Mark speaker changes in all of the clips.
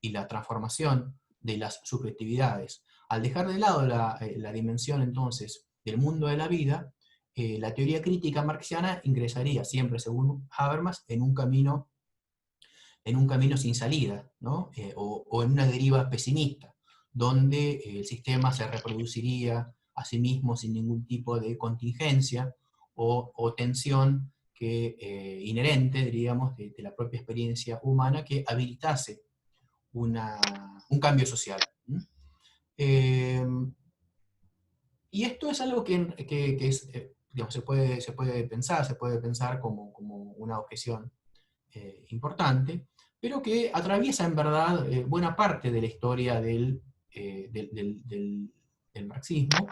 Speaker 1: y la transformación de las subjetividades. Al dejar de lado la dimensión entonces del mundo de la vida, la teoría crítica marxiana ingresaría siempre, según Habermas, en un camino sin salida, ¿no? O en una deriva pesimista, donde el sistema se reproduciría a sí mismo sin ningún tipo de contingencia o tensión inherente, diríamos, de la propia experiencia humana que habilitase un cambio social. Eh, y esto es algo que es, digamos, se puede pensar como una objeción importante, pero que atraviesa en verdad buena parte de la historia del marxismo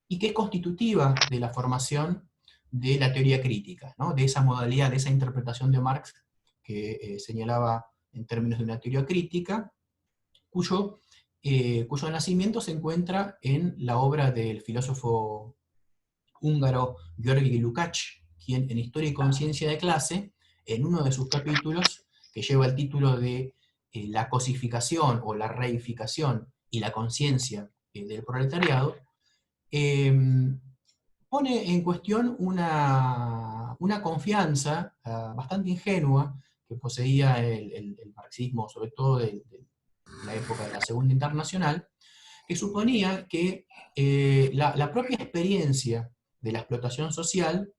Speaker 1: y que es constitutiva de la formación de la teoría crítica, ¿no? De esa modalidad, de esa interpretación de Marx que señalaba en términos de una teoría crítica, cuyo nacimiento se encuentra en la obra del filósofo húngaro György Lukács, quien en Historia y Conciencia de Clase, en uno de sus capítulos, que lleva el título de La cosificación o la reificación y la conciencia del proletariado, eh, pone en cuestión una confianza bastante ingenua que poseía el marxismo, sobre todo de la época de la Segunda Internacional, que suponía que la propia experiencia de la explotación social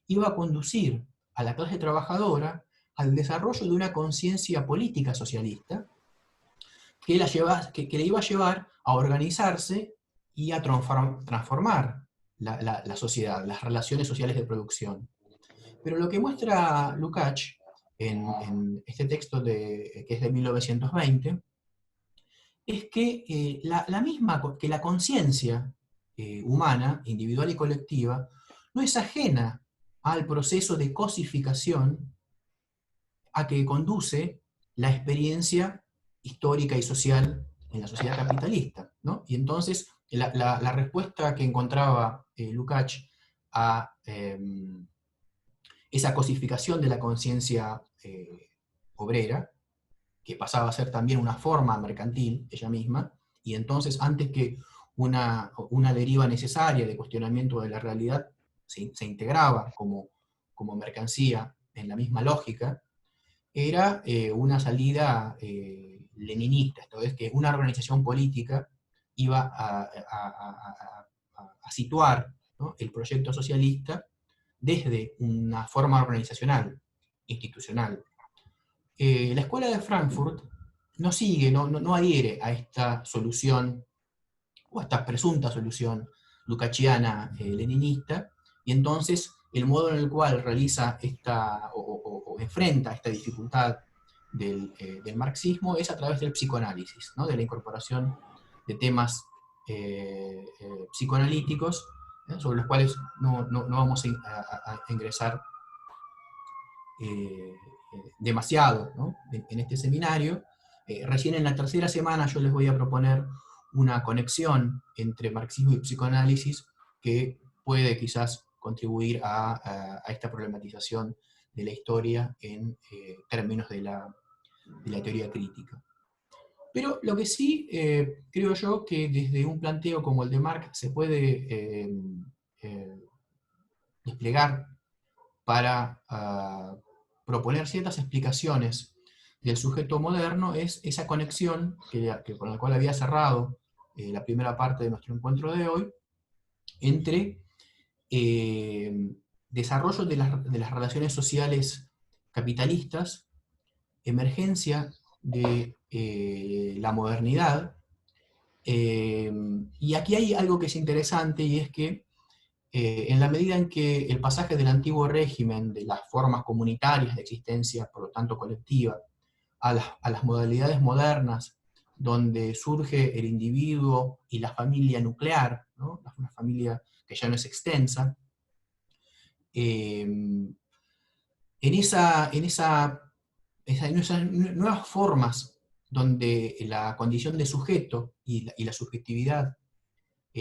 Speaker 1: iba a conducir a la clase trabajadora al desarrollo de una conciencia política socialista que le iba a llevar a organizarse y a transformar la sociedad, las relaciones sociales de producción. Pero lo que muestra Lukács en este texto que es de 1920 es que que la conciencia humana, individual y colectiva, no es ajena al proceso de cosificación a que conduce la experiencia histórica y social en la sociedad capitalista, ¿no? Y entonces la respuesta que encontraba Lukács a esa cosificación de la conciencia obrera, que pasaba a ser también una forma mercantil ella misma, y entonces antes que una deriva necesaria de cuestionamiento de la realidad se integraba como mercancía en la misma lógica, era una salida leninista, esto es que una organización política iba a situar, ¿no?, el proyecto socialista desde una forma organizacional, institucional. La escuela de Frankfurt no sigue, no adhiere a esta solución, o a esta presunta solución lukácsiana leninista, y entonces el modo en el cual realiza o enfrenta esta dificultad del marxismo es a través del psicoanálisis, ¿no?, de la incorporación de temas psicoanalíticos, sobre los cuales no vamos a ingresar demasiado, ¿no?, en este seminario. Recién en la tercera semana yo les voy a proponer una conexión entre marxismo y psicoanálisis que puede quizás contribuir a esta problematización de la historia en términos de la teoría crítica. Pero lo que sí creo yo que desde un planteo como el de Marx se puede desplegar para proponer ciertas explicaciones del sujeto moderno es esa conexión con la cual había cerrado la primera parte de nuestro encuentro de hoy, entre desarrollo de las relaciones sociales capitalistas, emergencia de la modernidad, y aquí hay algo que es interesante, y es que en la medida en que el pasaje del antiguo régimen, de las formas comunitarias de existencia, por lo tanto colectiva, a las modalidades modernas, donde surge el individuo y la familia nuclear, ¿no?, una familia que ya no es extensa, en esas nuevas formas donde la condición de sujeto y la subjetividad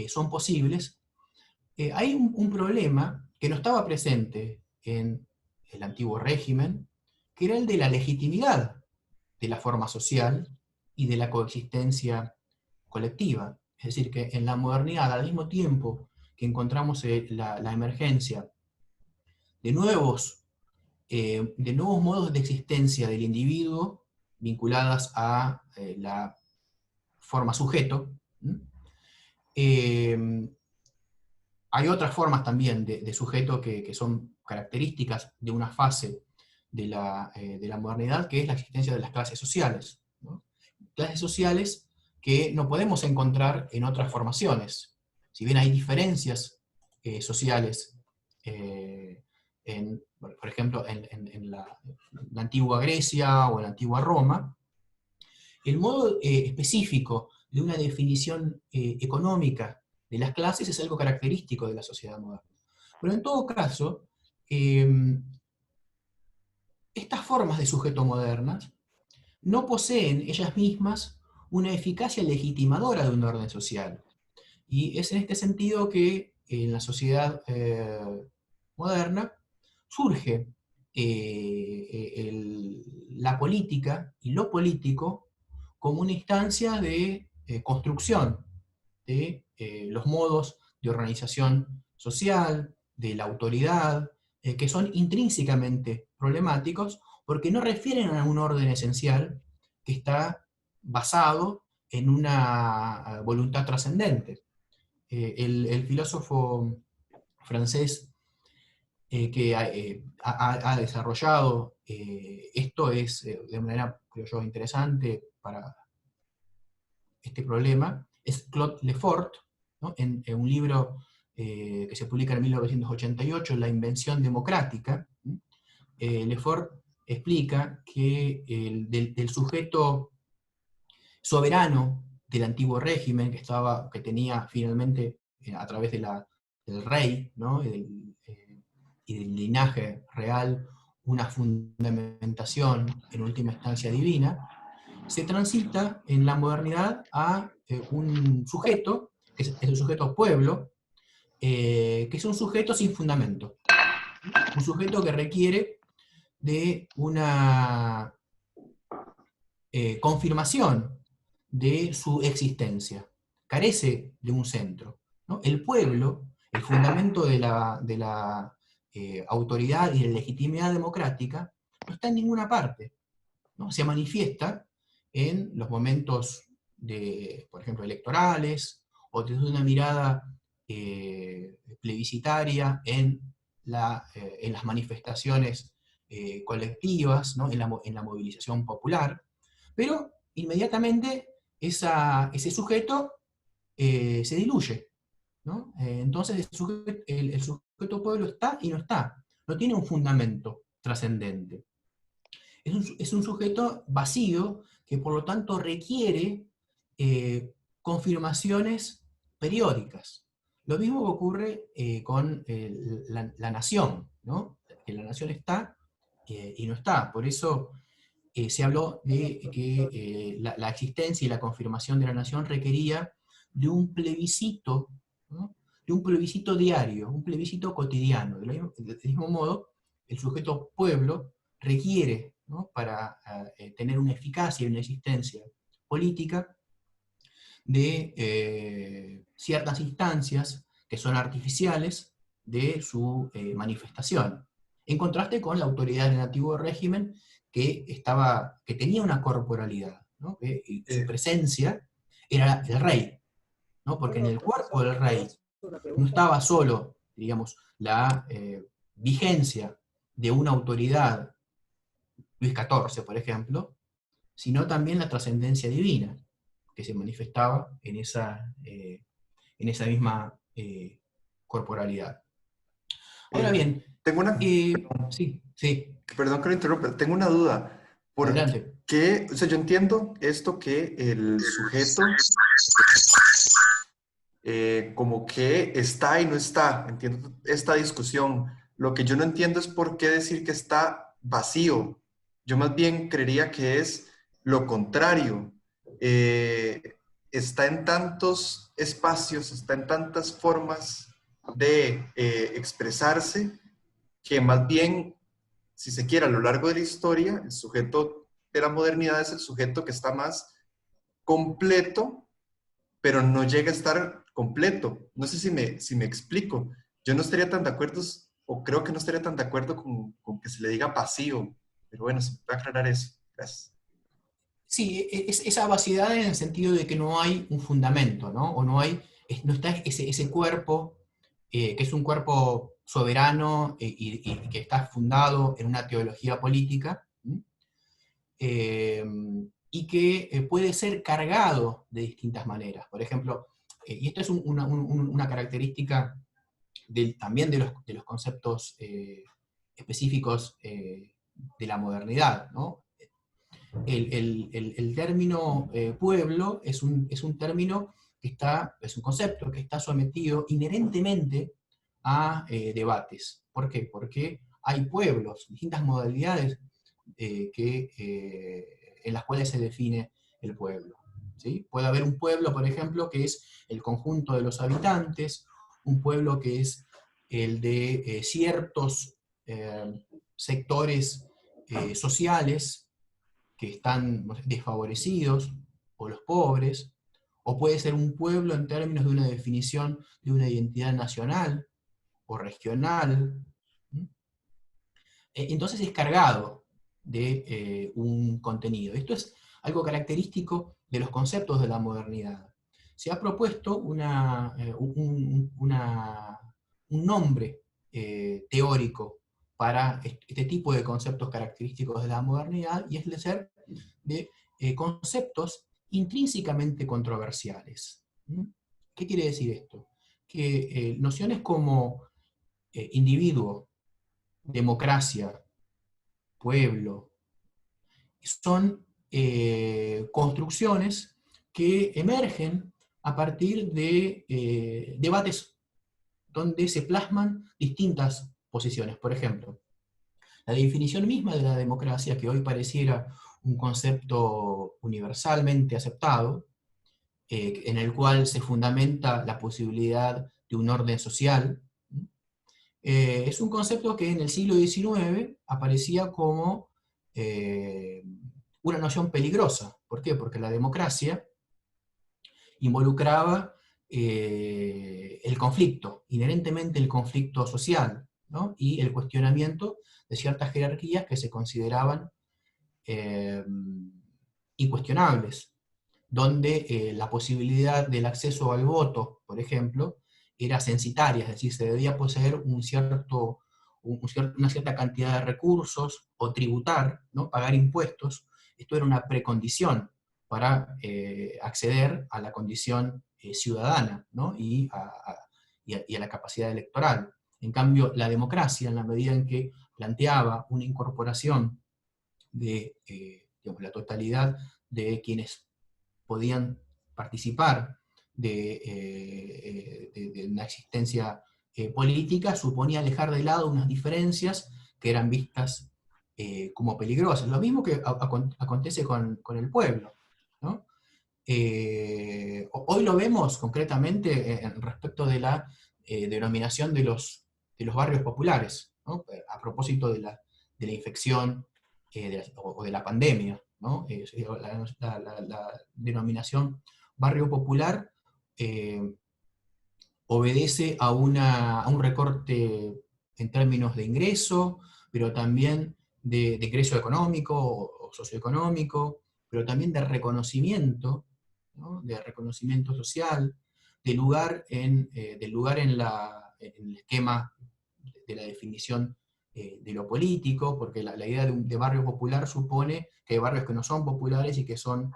Speaker 1: son posibles, hay un problema que no estaba presente en el antiguo régimen, que era el de la legitimidad de la forma social y de la coexistencia colectiva. Es decir, que en la modernidad, al mismo tiempo que encontramos la emergencia de nuevos modos de existencia del individuo vinculadas a la forma sujeto, hay otras formas también de sujeto que son características de una fase de la modernidad, que es la existencia de las clases sociales, ¿no? Clases sociales que no podemos encontrar en otras formaciones. Si bien hay diferencias sociales, por ejemplo, en la antigua Grecia o en la antigua Roma, el modo específico de una definición económica de las clases es algo característico de la sociedad moderna. Pero en todo caso, estas formas de sujeto modernas no poseen ellas mismas una eficacia legitimadora de un orden social. Y es en este sentido que en la sociedad moderna surge la política y lo político como una instancia de construcción de los modos de organización social, de la autoridad, que son intrínsecamente problemáticos porque no refieren a un orden esencial que está basado en una voluntad trascendente. El filósofo francés que ha desarrollado esto es de manera, creo yo, interesante para este problema, es Claude Lefort, ¿no? En un libro que se publica en 1988, La invención democrática, Lefort explica que del sujeto soberano del antiguo régimen, que tenía finalmente, a través del rey, ¿no? Y del linaje real, una fundamentación en última instancia divina, se transita en la modernidad a un sujeto, que es el sujeto pueblo, que es un sujeto sin fundamento. Un sujeto que requiere de una confirmación de su existencia. Carece de un centro, ¿no? El pueblo, el fundamento de la autoridad y de la legitimidad democrática, no está en ninguna parte, ¿no? Se manifiesta en los momentos por ejemplo, electorales, o desde una mirada plebiscitaria en las manifestaciones colectivas, ¿no? En la movilización popular, pero inmediatamente ese sujeto se diluye, ¿no? Entonces el sujeto pueblo está y no está, no tiene un fundamento trascendente. Es un sujeto vacío que por lo tanto requiere confirmaciones periódicas. Lo mismo que ocurre con la nación, ¿no? Que la nación está y no está. Por eso se habló de que la existencia y la confirmación de la nación requería de un plebiscito, ¿no? De un plebiscito diario, un plebiscito cotidiano. Del mismo modo, el sujeto pueblo requiere, ¿no? Para tener una eficacia y una existencia política, de ciertas instancias que son artificiales de su manifestación. En contraste con la autoridad del antiguo régimen, que tenía una corporalidad, ¿no? Y su presencia era el rey, ¿no? Porque en el cuerpo del rey no estaba solo, digamos, la vigencia de una autoridad, Luis XIV, por ejemplo, sino también la trascendencia divina, que se manifestaba en esa misma corporalidad. Ahora bien,
Speaker 2: tengo una,
Speaker 1: sí, sí,
Speaker 2: perdón que lo interrumpa, tengo una duda. ¿Por
Speaker 1: adelante.
Speaker 2: qué? O sea, yo entiendo esto que el sujeto como que está y no está. Entiendo esta discusión. Lo que yo no entiendo es por qué decir que está vacío. Yo más bien creería que es lo contrario. Eh, Está en tantos espacios, está en tantas formas de expresarse, que más bien, si se quiere, a lo largo de la historia, el sujeto de la modernidad es el sujeto que está más completo, pero no llega a estar completo. No sé si me explico. Yo no estaría tan de acuerdo, o creo que no estaría tan de acuerdo con que se le diga vacío, pero bueno, se puede aclarar eso. Gracias.
Speaker 1: Sí, esa vaciedad en el sentido de que no hay un fundamento, ¿no? O no hay, no está ese cuerpo, que es un cuerpo soberano y que está fundado en una teología política, ¿m? Eh, y que puede ser cargado de distintas maneras. Por ejemplo, y esto es una característica también de los conceptos específicos de la modernidad, ¿no? El término pueblo es un término que está, es un concepto que está sometido inherentemente a debates. ¿Por qué? Porque hay pueblos, distintas modalidades en las cuales se define el pueblo. ¿Sí? Puede haber un pueblo, por ejemplo, que es el conjunto de los habitantes, un pueblo que es el de ciertos sectores sociales que están desfavorecidos, o los pobres, o puede ser un pueblo en términos de una definición de una identidad nacional o regional. Entonces es cargado de un contenido. Esto es algo característico de los conceptos de la modernidad. Se ha propuesto un nombre teórico para este tipo de conceptos característicos de la modernidad, y es el ser de conceptos intrínsecamente controversiales. ¿Mm? ¿Qué quiere decir esto? Que nociones como individuo, democracia, pueblo, son construcciones que emergen a partir de debates donde se plasman distintas posiciones. Por ejemplo, la definición misma de la democracia, que hoy pareciera un concepto universalmente aceptado, en el cual se fundamenta la posibilidad de un orden social, es un concepto que en el siglo XIX aparecía como una noción peligrosa. ¿Por qué? Porque la democracia involucraba el conflicto, inherentemente el conflicto social, ¿no? Y el cuestionamiento de ciertas jerarquías que se consideraban eh, incuestionables, donde la posibilidad del acceso al voto, por ejemplo, era censitaria, es decir, se debía poseer una cierta cantidad de recursos o tributar, ¿no? Pagar impuestos. Esto era una precondición para acceder a la condición ciudadana, ¿no? Y a la capacidad electoral. En cambio, la democracia, en la medida en que planteaba una incorporación de digamos, la totalidad de quienes podían participar de una existencia política, suponía dejar de lado unas diferencias que eran vistas como peligrosas. Lo mismo que acontece con el pueblo, ¿no? Hoy lo vemos concretamente respecto de la denominación de los barrios populares, ¿no? A propósito de la infección o de la pandemia, ¿no? La denominación barrio popular eh, obedece a un recorte en términos de ingreso, pero también de ingreso económico o socioeconómico, pero también de reconocimiento, ¿no? De reconocimiento social, de lugar en el esquema de la definición de lo político, porque la idea de barrio popular supone que hay barrios que no son populares y que son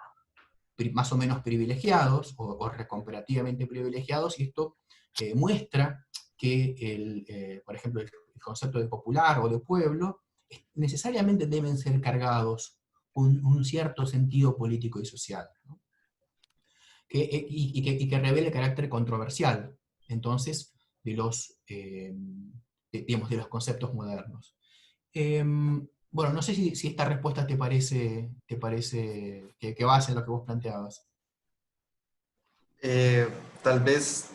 Speaker 1: más o menos privilegiados o comparativamente privilegiados, y esto muestra que, por ejemplo, el concepto de popular o de pueblo necesariamente deben ser cargados con un cierto sentido político y social, ¿no? Y que revele carácter controversial, entonces, digamos, de los conceptos modernos. Bueno, no sé si esta respuesta te parece que va en lo que vos planteabas.
Speaker 2: Eh, Tal vez,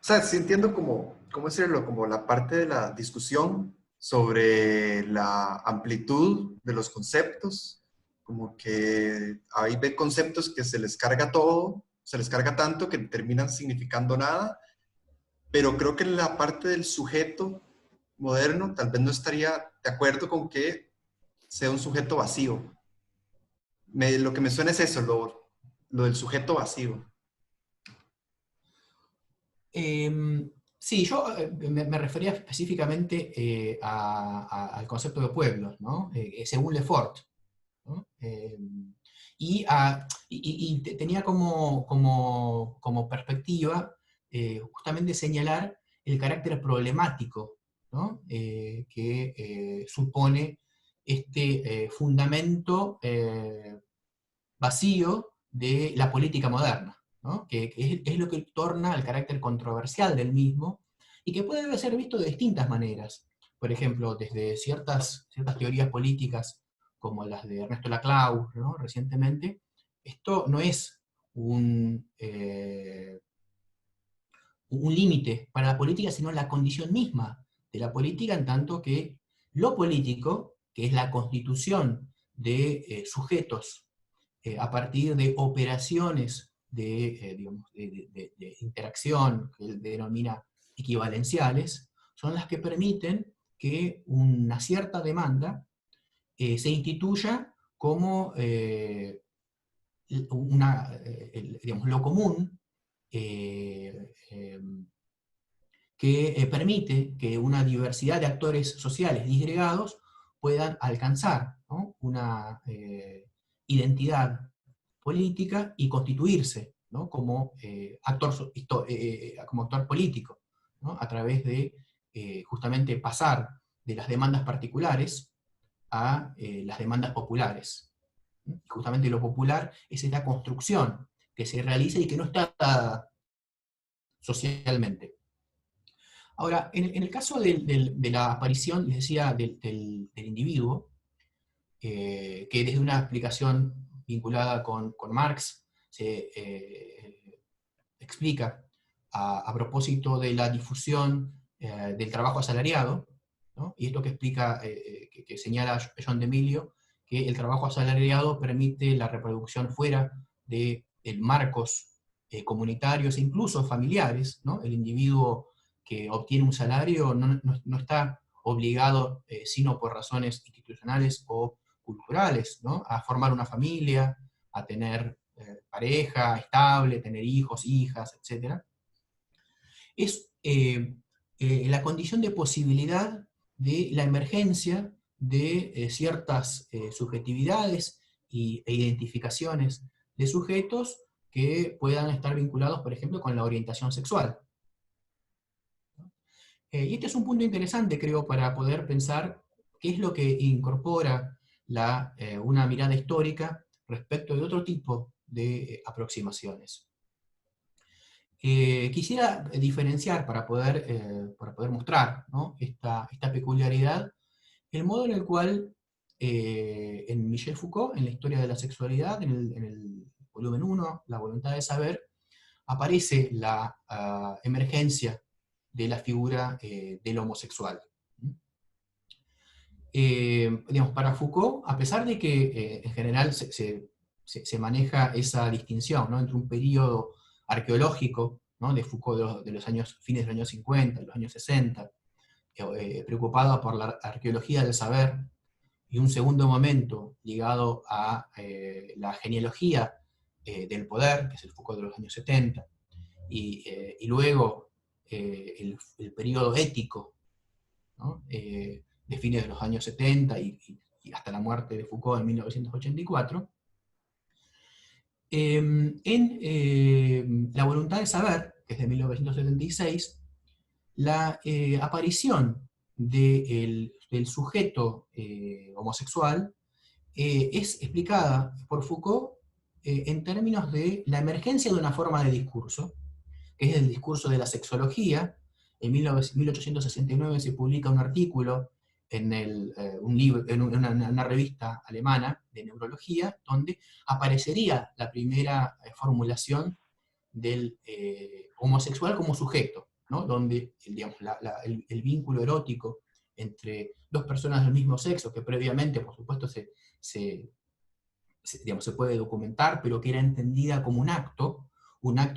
Speaker 2: o sea, sí entiendo como, ¿cómo decirlo? Como la parte de la discusión sobre la amplitud de los conceptos, como que ahí ve conceptos que se les carga todo, se les carga tanto que terminan significando nada, pero creo que la parte del sujeto moderno tal vez no estaría de acuerdo con que sea un sujeto vacío. Lo que me suena es eso, lo del sujeto vacío.
Speaker 1: Sí, yo me refería específicamente al concepto de pueblos, ¿no? Según Lefort, ¿no? Tenía como perspectiva justamente señalar el carácter problemático, ¿no? Que supone este fundamento vacío de la política moderna, ¿no? Que es lo que torna el carácter controversial del mismo y que puede ser visto de distintas maneras. Por ejemplo, desde ciertas teorías políticas como las de Ernesto Laclau, ¿no? Recientemente, esto no es un límite para la política, sino la condición misma de la política, en tanto que lo político, que es la constitución de sujetos a partir de operaciones digamos, de interacción, que él denomina equivalenciales, son las que permiten que una cierta demanda se instituya como digamos, lo común eh, eh, que permite que una diversidad de actores sociales disgregados puedan alcanzar, ¿no? Una identidad política y constituirse, ¿no? Como actor político, ¿no? A través de justamente pasar de las demandas particulares a las demandas populares. ¿No? Y justamente lo popular es esta construcción que se realiza y que no está dada socialmente. Ahora, en el caso de la aparición, les decía, del individuo, que desde una explicación vinculada con Marx se explica a propósito de la difusión del trabajo asalariado, ¿no? Y esto que explica, que señala John D'Emilio, que el trabajo asalariado permite la reproducción fuera de marcos comunitarios e incluso familiares, ¿no? El individuo que obtiene un salario no está obligado, sino por razones institucionales o culturales, ¿no? A formar una familia, a tener pareja estable, tener hijos, hijas, etc. Es la condición de posibilidad de la emergencia de ciertas subjetividades e identificaciones de sujetos que puedan estar vinculados, por ejemplo, con la orientación sexual. Y este es un punto interesante, creo, para poder pensar qué es lo que incorpora una mirada histórica respecto de otro tipo de aproximaciones. Quisiera diferenciar para poder mostrar, ¿no? esta peculiaridad, el modo en el cual en Michel Foucault, en la historia de la sexualidad, en el volumen 1, La voluntad de saber, aparece la emergencia de la figura del homosexual. Digamos, para Foucault, a pesar de que en general se maneja esa distinción, ¿no? Entre un periodo arqueológico, ¿no? De Foucault de los años, fines de los años 50, de los años 60, preocupado por la arqueología del saber, y un segundo momento ligado a la genealogía del poder, que es el Foucault de los años 70, y luego el periodo ético, ¿no? De fines de los años 70 y hasta la muerte de Foucault en 1984, en La voluntad de saber, que es de 1976, la aparición del sujeto homosexual es explicada por Foucault en términos de la emergencia de una forma de discurso, que es el discurso de la sexología. En 1869 se publica un artículo un libro, en una revista alemana de neurología, donde aparecería la primera formulación del homosexual como sujeto, ¿no? Donde digamos, el vínculo erótico entre dos personas del mismo sexo, que previamente, por supuesto, se digamos, se puede documentar, pero que era entendida como un acto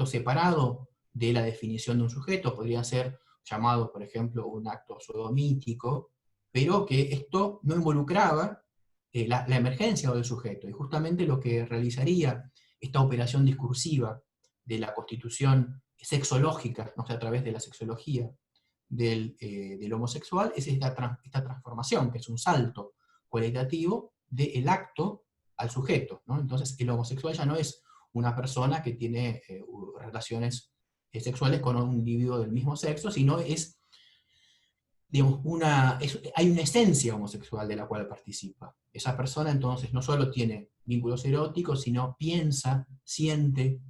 Speaker 1: separado de la definición de un sujeto, podría ser llamado, por ejemplo, un acto sodomítico, pero que esto no involucraba la emergencia del sujeto, y justamente lo que realizaría esta operación discursiva de la constitución sexológica, no sé, a través de la sexología del homosexual, es esta transformación, que es un salto cualitativo del acto al sujeto, ¿no? Entonces el homosexual ya no es una persona que tiene relaciones sexuales con un individuo del mismo sexo, sino es, digamos, hay una esencia homosexual de la cual participa. Esa persona entonces no solo tiene vínculos eróticos, sino piensa, siente,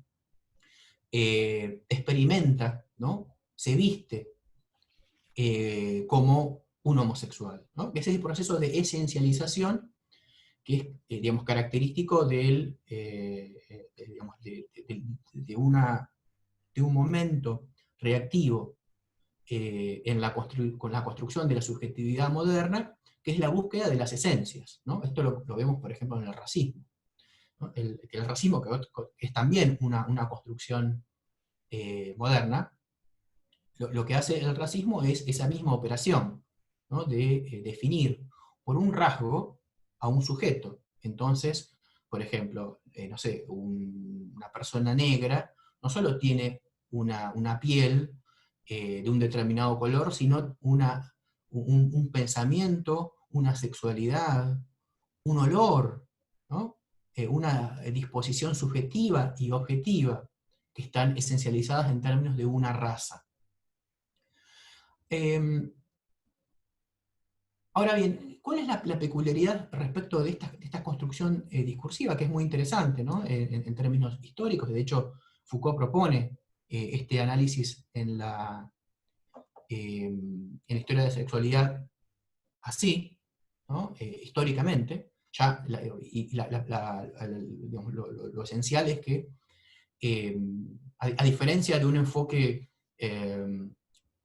Speaker 1: experimenta, ¿no? Se viste como un homosexual, ¿no? Ese es el proceso de esencialización que es, digamos, característico digamos, de un momento reactivo con la construcción de la subjetividad moderna, que es la búsqueda de las esencias, ¿no? Esto lo vemos, por ejemplo, en el racismo, ¿no? El racismo, que es también una construcción moderna, lo que hace el racismo es esa misma operación, ¿no? De definir por un rasgo a un sujeto. Entonces, por ejemplo, no sé, una persona negra no solo tiene una piel de un determinado color, sino un pensamiento, una sexualidad, un olor, ¿no? Una disposición subjetiva y objetiva que están esencializadas en términos de una raza. Ahora bien, ¿cuál es la peculiaridad respecto de esta construcción discursiva, que es muy interesante, ¿no? En términos históricos? De hecho, Foucault propone este análisis en la historia de sexualidad así, ¿no? Históricamente. Ya, digamos, lo esencial es que, a diferencia de un enfoque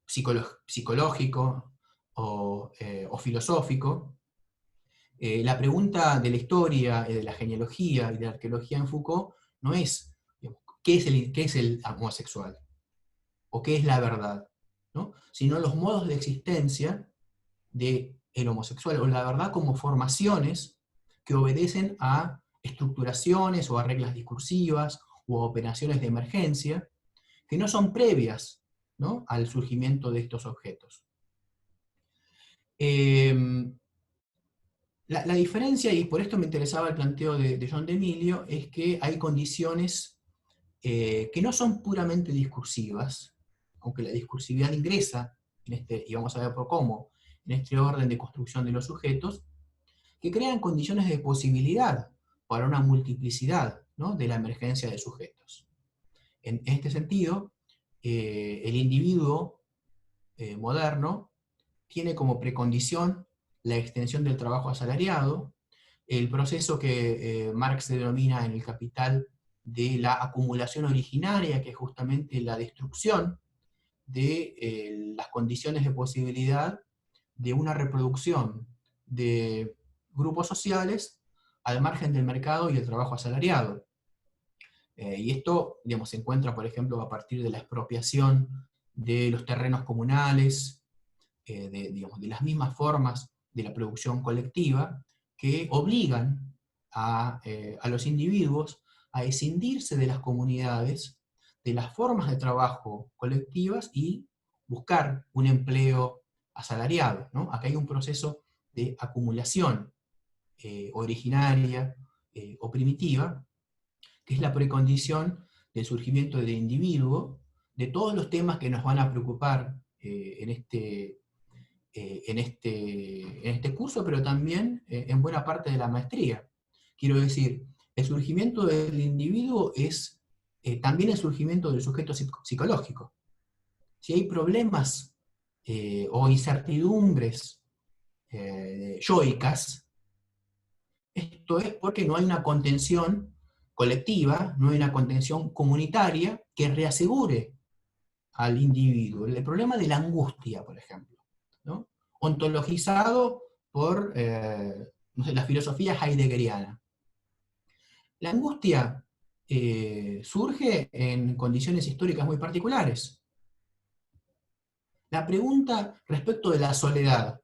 Speaker 1: psicológico o filosófico, la pregunta de la historia, de la genealogía y de la arqueología en Foucault no es, digamos, qué es el homosexual o qué es la verdad, ¿no? Sino los modos de existencia del homosexual, o la verdad como formaciones que obedecen a estructuraciones o a reglas discursivas o a operaciones de emergencia que no son previas, ¿no?, al surgimiento de estos objetos. La diferencia, y por esto me interesaba el planteo de John de Emilio, es que hay condiciones que no son puramente discursivas, aunque la discursividad ingresa y vamos a ver por cómo, en este orden de construcción de los sujetos, que crean condiciones de posibilidad para una multiplicidad, ¿no?, de la emergencia de sujetos. En este sentido, el individuo moderno tiene como precondición la extensión del trabajo asalariado, el proceso que Marx denomina en El Capital de la acumulación originaria, que es justamente la destrucción de las condiciones de posibilidad de una reproducción de grupos sociales al margen del mercado y el trabajo asalariado. Y esto, digamos, se encuentra, por ejemplo, a partir de la expropiación de los terrenos comunales, digamos, de las mismas formas de la producción colectiva que obligan a los individuos a escindirse de las comunidades, de las formas de trabajo colectivas y buscar un empleo asalariado, ¿no? Acá hay un proceso de acumulación originaria o primitiva, que es la precondición del surgimiento del individuo, de todos los temas que nos van a preocupar en este curso, pero también en buena parte de la maestría. Quiero decir, el surgimiento del individuo es también el surgimiento del sujeto psicológico. Si hay problemas o incertidumbres yoicas, esto es porque no hay una contención colectiva, no hay una contención comunitaria que reasegure al individuo. El problema de la angustia, por ejemplo, ¿no?, ontologizado por no sé, la filosofía heideggeriana. La angustia surge en condiciones históricas muy particulares. La pregunta respecto de la soledad,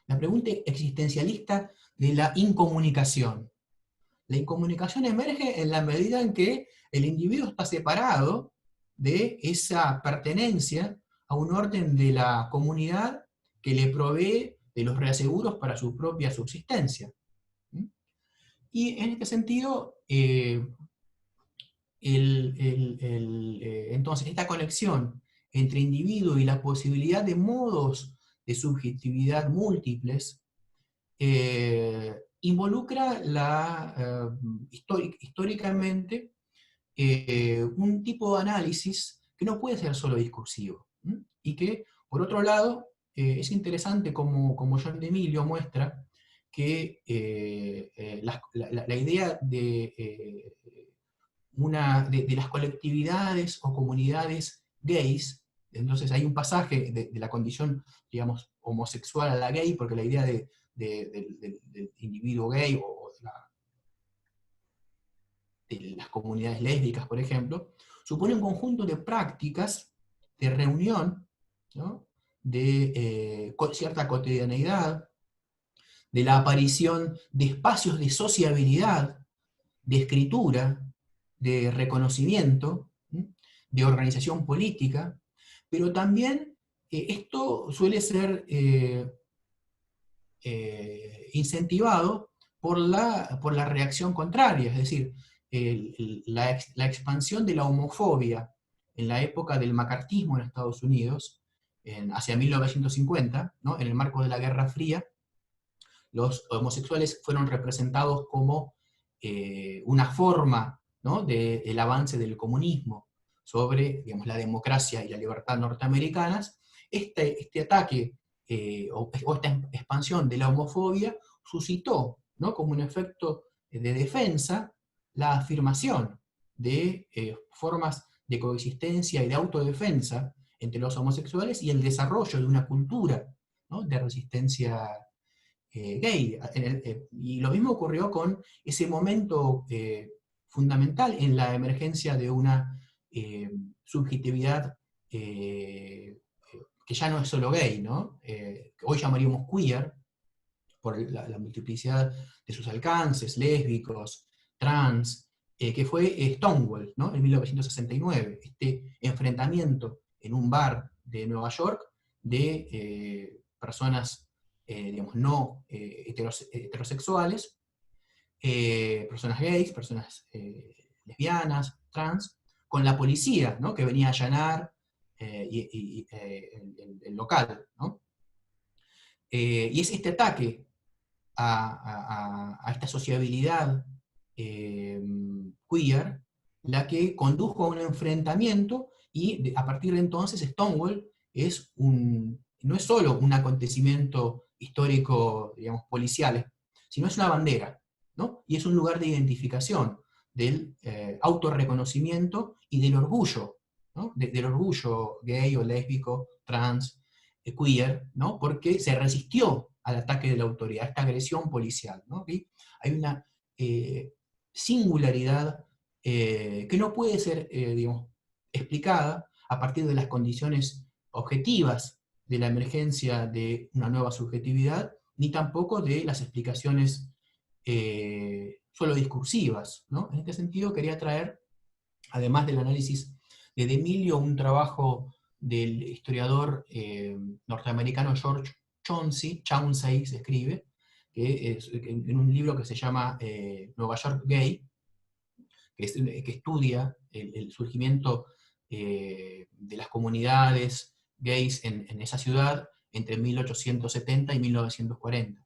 Speaker 1: la pregunta existencialista de la incomunicación. La incomunicación emerge en la medida en que el individuo está separado de esa pertenencia a un orden de la comunidad que le provee de los reaseguros para su propia subsistencia. Y en este sentido, entonces esta conexión entre individuo y la posibilidad de modos de subjetividad múltiples involucra históricamente un tipo de análisis que no puede ser solo discursivo, y que, por otro lado, es interesante como John de Emilio muestra que la idea de las colectividades o comunidades gays. Entonces hay un pasaje de la condición, digamos, homosexual a la gay, porque la idea del individuo gay o de las comunidades lésbicas, por ejemplo, supone un conjunto de prácticas de reunión, ¿no? De cierta cotidianeidad, de la aparición de espacios de sociabilidad, de escritura, de reconocimiento, de organización política, pero también esto suele ser incentivado por la reacción contraria, es decir, la expansión de la homofobia en la época del macartismo en Estados Unidos, hacia 1950, ¿no? En el marco de la Guerra Fría, los homosexuales fueron representados como una forma, ¿no? del avance del comunismo sobre, digamos, la democracia y la libertad norteamericanas. Este ataque o esta expansión de la homofobia suscitó, ¿no? como un efecto de defensa la afirmación de formas de coexistencia y de autodefensa entre los homosexuales y el desarrollo de una cultura, ¿no? de resistencia gay. Y lo mismo ocurrió con ese momento fundamental en la emergencia de una subjetividad que ya no es solo gay, ¿no? Que hoy llamaríamos queer, por la multiplicidad de sus alcances, lésbicos, trans, que fue Stonewall, ¿no? En 1969, este enfrentamiento en un bar de Nueva York de personas digamos, no heterosexuales, personas gays, personas lesbianas, trans, con la policía, ¿no? que venía a allanar el local. ¿no? Y es este ataque a esta sociabilidad queer la que condujo a un enfrentamiento, y a partir de entonces Stonewall no es solo un acontecimiento histórico, digamos, policial, sino es una bandera, ¿no? Y es un lugar de identificación del autorreconocimiento y del orgullo, ¿no? Del orgullo gay o lésbico, trans, queer, ¿no? Porque se resistió al ataque de la autoridad, a esta agresión policial. ¿no? ¿Sí? Hay una singularidad que no puede ser digamos, explicada a partir de las condiciones objetivas de la emergencia de una nueva subjetividad, ni tampoco de las explicaciones solo discursivas. ¿no? En este sentido quería traer, además del análisis de Emilio, un trabajo del historiador norteamericano George Chauncey se escribe, que es en un libro que se llama Nueva York Gay, que estudia el surgimiento de las comunidades gays en esa ciudad entre 1870 y 1940.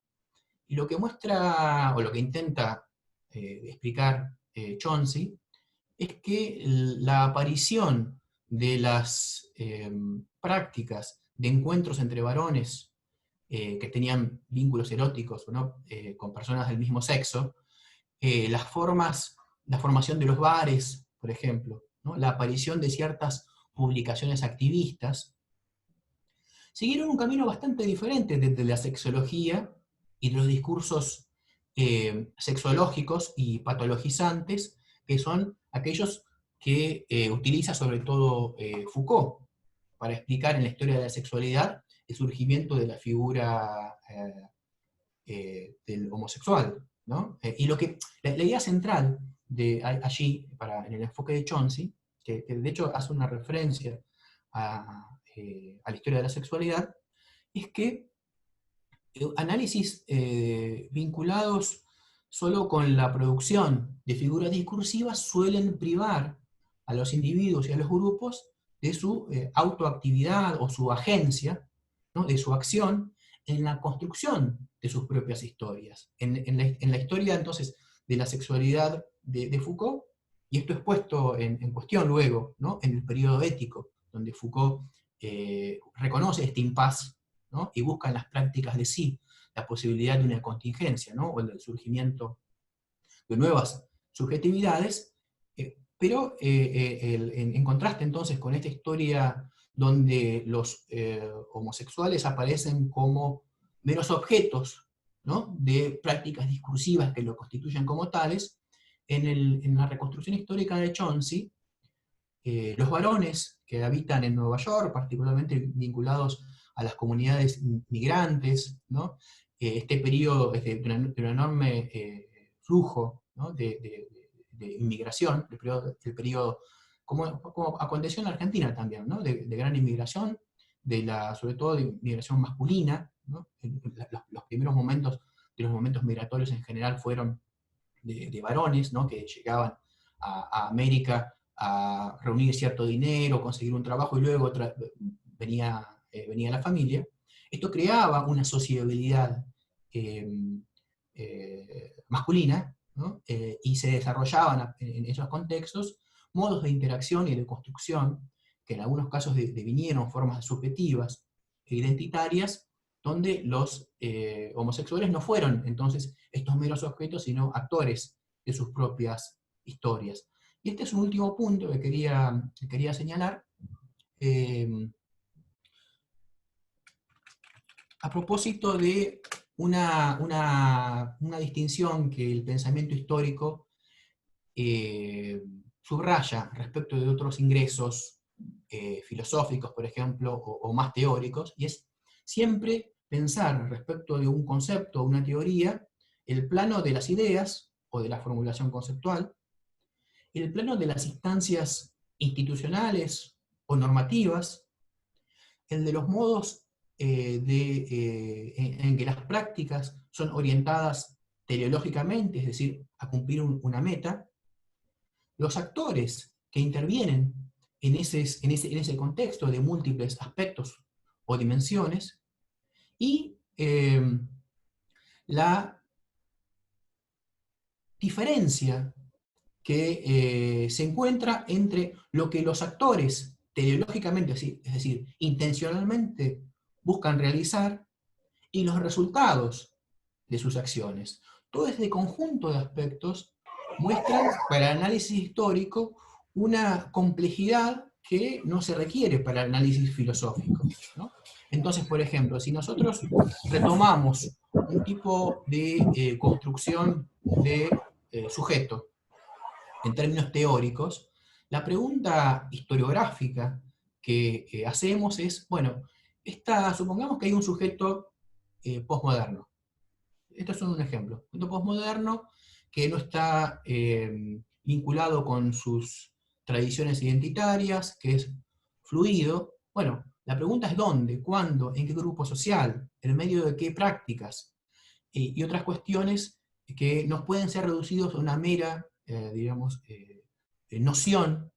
Speaker 1: Y lo que muestra, o lo que intenta explicar Chauncey, es que la aparición de las prácticas de encuentros entre varones que tenían vínculos eróticos ¿no? Con personas del mismo sexo, la formación de los bares, por ejemplo, ¿no? la aparición de ciertas publicaciones activistas, siguieron un camino bastante diferente desde la sexología y de los discursos sexológicos y patologizantes que son aquellos que utiliza sobre todo Foucault para explicar en la historia de la sexualidad el surgimiento de la figura del homosexual, ¿no? Y la idea central de allí, en el enfoque de Chomsky, que de hecho hace una referencia a la historia de la sexualidad, es que análisis vinculados solo con la producción de figuras discursivas suelen privar a los individuos y a los grupos de su autoactividad o su agencia, ¿no? De su acción en la construcción de sus propias historias. En la historia, entonces, de la sexualidad de Foucault, y esto es puesto en cuestión luego, ¿no? En el periodo ético, donde Foucault reconoce este impasse, ¿no? Y busca en las prácticas de sí la posibilidad de una contingencia, ¿no? O el surgimiento de nuevas subjetividades, pero en contraste entonces con esta historia donde los homosexuales aparecen como meros objetos, ¿no? De prácticas discursivas que lo constituyen como tales, en la reconstrucción histórica de Chomsky, los varones que habitan en Nueva York, particularmente vinculados a las comunidades migrantes, ¿no? Este periodo de un enorme flujo, ¿no? de inmigración, el periodo como aconteció en Argentina también, ¿no? de gran inmigración, sobre todo de inmigración masculina, ¿no? Los primeros momentos de los momentos migratorios en general fueron de varones, ¿no? Que llegaban a América a reunir cierto dinero, conseguir un trabajo, y luego venía la familia. Esto creaba una sociabilidad masculina, ¿no? Y se desarrollaban en esos contextos modos de interacción y de construcción, que en algunos casos devinieron formas subjetivas e identitarias, donde los homosexuales no fueron entonces estos meros objetos, sino actores de sus propias historias. Y este es un último punto que quería señalar, a propósito de una distinción que el pensamiento histórico subraya respecto de otros ingresos filosóficos, por ejemplo, o más teóricos, y es siempre pensar respecto de un concepto o una teoría el plano de las ideas o de la formulación conceptual, el plano de las instancias institucionales o normativas, el de los modos en que las prácticas son orientadas teleológicamente, es decir, a cumplir una meta, los actores que intervienen en ese contexto de múltiples aspectos o dimensiones, y la diferencia que se encuentra entre lo que los actores teleológicamente, es decir, intencionalmente buscan realizar, y los resultados de sus acciones. Todo este conjunto de aspectos muestran para el análisis histórico una complejidad que no se requiere para el análisis filosófico, ¿no? Entonces, por ejemplo, si nosotros retomamos un tipo de construcción de sujeto en términos teóricos, la pregunta historiográfica que hacemos es, bueno, supongamos que hay un sujeto posmoderno. Esto es un ejemplo. Un sujeto posmoderno que no está vinculado con sus tradiciones identitarias, que es fluido. Bueno, la pregunta es dónde, cuándo, en qué grupo social, en medio de qué prácticas, y otras cuestiones que nos pueden ser reducidos a una mera, digamos, noción,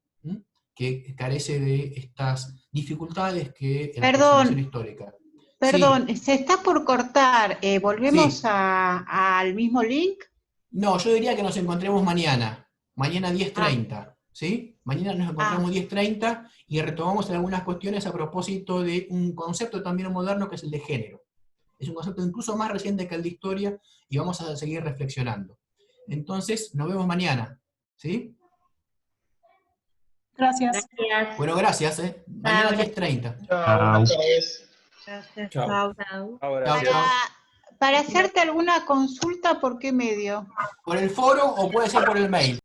Speaker 1: que carece de estas dificultades que en la aproximación histórica.
Speaker 3: Perdón, sí. Se está por cortar. ¿Volvemos
Speaker 1: Sí.
Speaker 3: al mismo link?
Speaker 1: No, yo diría que nos encontremos mañana 10:30, ¿sí? Mañana nos encontramos 10:30 y retomamos algunas cuestiones a propósito de un concepto también moderno que es el de género. Es un concepto incluso más reciente que el de historia, y vamos a seguir reflexionando. Entonces, nos vemos mañana, ¿sí?
Speaker 4: Gracias.
Speaker 1: Bueno, gracias, Mañana 10:30.
Speaker 2: Chao.
Speaker 3: Gracias.
Speaker 4: Chao.
Speaker 3: Para hacerte alguna consulta, ¿por qué medio?
Speaker 1: ¿Por el foro o puede ser por el mail?